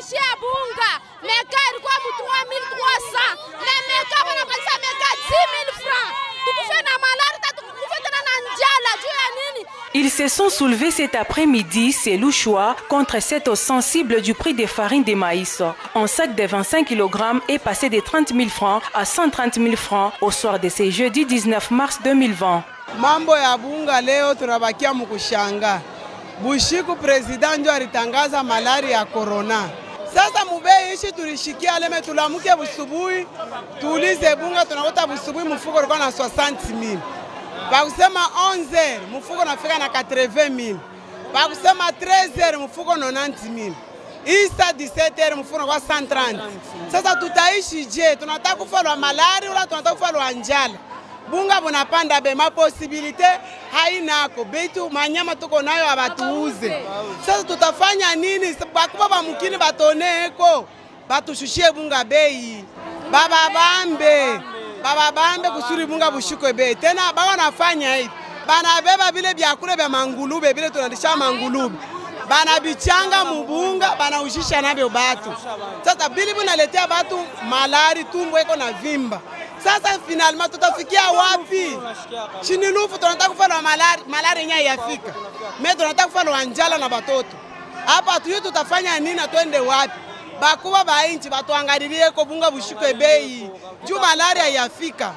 Banashushia bunga. Meka ilikuwa mu 3300. Na meka banapandisha meka 10000 francs. Tukufe na malaria, tukufe tena na njala. Juu ya nini? Ils se sont soulevés cet après-midi, c'est Louchoua, contre cette hausse sensible du prix des farines de maïs. Un sac de 25 kg est passé de 30 000 francs à 130 000 francs au soir de ce jeudi 19 mars 2020. Mambo ya bunga leo tunabakia mkushanga. Bushiku president ndio alitangaza malaria ya corona. Sasa mubei ishi tulishikia leme tulamuke busubuhi, tuulize bunga tunakuta busubuhi mfuko ulikuwa na 60,000. Bakusema 11h mfuko nafika na 80,000. Bakusema 13h mfuko 90,000. Isa 17h mfuko kwa 130. Sasa tutaishi je? Tunataka kufa malaria wala tunataka kufa njala? Bunga bunapanda be maposibilite hainako betu manyama tuko nayo abatuuze. Sasa tutafanya nini? Bakuba bamukini batoneko batushushie bunga bei. Baba bambe kusuri bunga bushiko bei. Tena baba nafanya hivi. Bana beba vile vyakula vya mangulube vile tunalisha mangulube. Bana bichanga mubunga bana ushisha nabyo batu. Sasa bili bunaletea batu malari tumbo iko na vimba. Sasa finalement tutafikia wapi? Chini lufu tunataka kufa malaria yenyewe yafika. Mimi tunataka kufa njala na batoto. Hapa tuyo tutafanya nini na twende wapi? Bakuba ba inchi batuangalilie ko bunga bushike bei. Juu malaria yafika.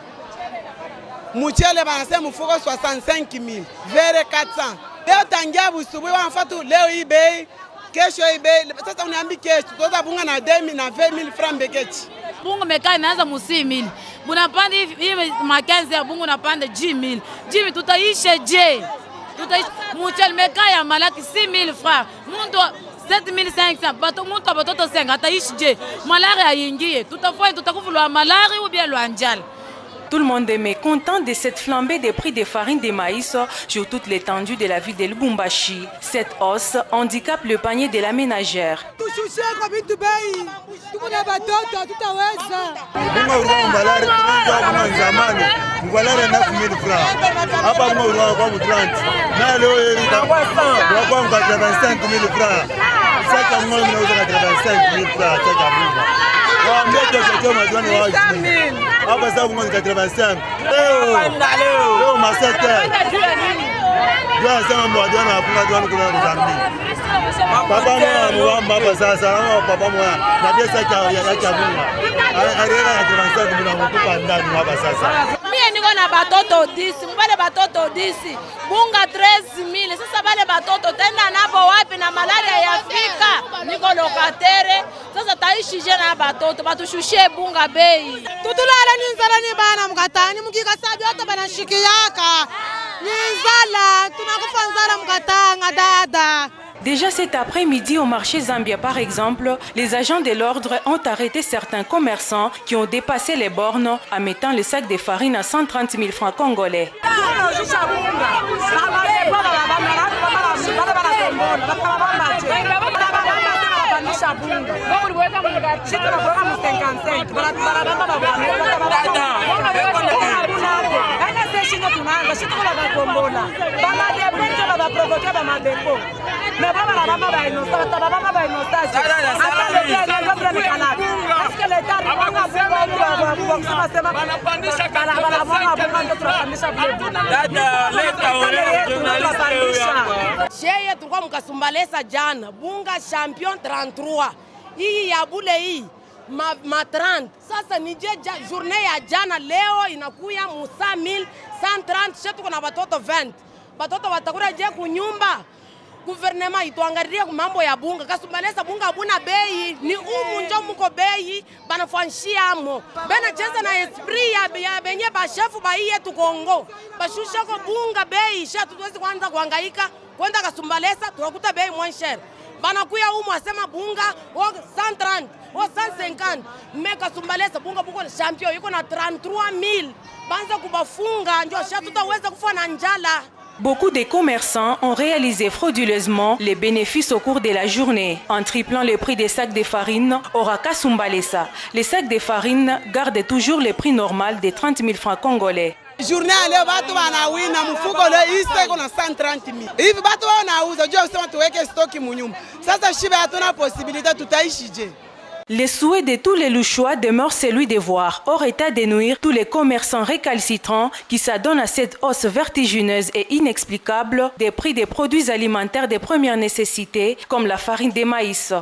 Mchele banasema mfuko 65,000, vere 400. Leo tangia busubuhi wanafatu leo hii bei, kesho hii bei. Sasa uniambi kesho tutaweza bunga na 20,000 na 20,000 francs beketi. Bunga meka inaanza mu 6,000. Bunapanda hivi makenzi ya bunga unapanda 10,000. 10,000 tutaisha je? Tutaishi mchele meka ya malaki 6,000 francs. Mundu 7,500 bato muntu batoto 5 ataishi je? Malaria yingie. Tutafanya tutakufulwa malaria ou bien lwanjala. Tout le monde est mécontent de cette flambée des prix des farines de maïs sur toute l'étendue de la ville de Lubumbashi. Cette hausse handicape le panier de la ménagère. Hapa sasa kungo 85. Leo masete. Ndio sema mwadwana afunga dwana kuna kuzambi. Papa mwa hapa sasa papa mwa na pesa ya bunga. Arega ya 85 bila kukupa ndani hapa sasa. Mimi niko na batoto 10, mbale batoto 10. Bunga 13,000. Sasa bale batoto tena napo wapi na malaria yafika? Niko lokatere. Sasa taishi je na batoto batushushie bunga bei. Tutulala ni nzala ni bana mkatani mukikasabi hata bana shikiyaka. Ni nzala tunakufa nzala mkatanga dada. Déjà cet après-midi au marché Zambia par exemple, les agents de l'ordre ont arrêté certains commerçants qui ont dépassé les bornes en mettant le sac de farine à 130 000 francs congolais. Sheye tulikuwa mkasumbalesa jana bunga champion 33 hii ya bule hii ma 30. Sasa nije journée ya jana leo inakuya musa 1130 shetu kuna batoto 20 batoto watakura je kunyumba. Gouvernement ituangalie mambo ya bunga kasumbalesa bunga abuna bei ni umunjo muko bei banafanshiamo bena cheza na esprit ya benye ba chef ba yetu Kongo bashusha ko bunga bei sha tuwezi kwanza kuhangaika kwenda kasumbalesa tunakuta bei moins cher banakuya umu asema bunga 130 au 150 meka sumbalesa bunga buko champion yuko na 33,000 banza kubafunga ndio sha tutaweza kufa na njala. Beaucoup de commerçants ont réalisé frauduleusement les bénéfices au cours de la journée en triplant le prix des sacs de farine au Raka-Sumbalesa. Les sacs de farine gardent toujours le prix normal de 30 000 francs congolais. Journée ya leo watu wanawina mfuko leo iseko na 130,000. Hivi watu wanauza jua usema tuweke stoki munyumba. Sasa shibe hatuna possibilité tutaishije? Le souhait de tous les Louchois demeure celui de voir, hors état de nuire, tous les commerçants récalcitrants qui s'adonnent à cette hausse vertigineuse et inexplicable des prix des produits alimentaires de première nécessité comme la farine de maïs.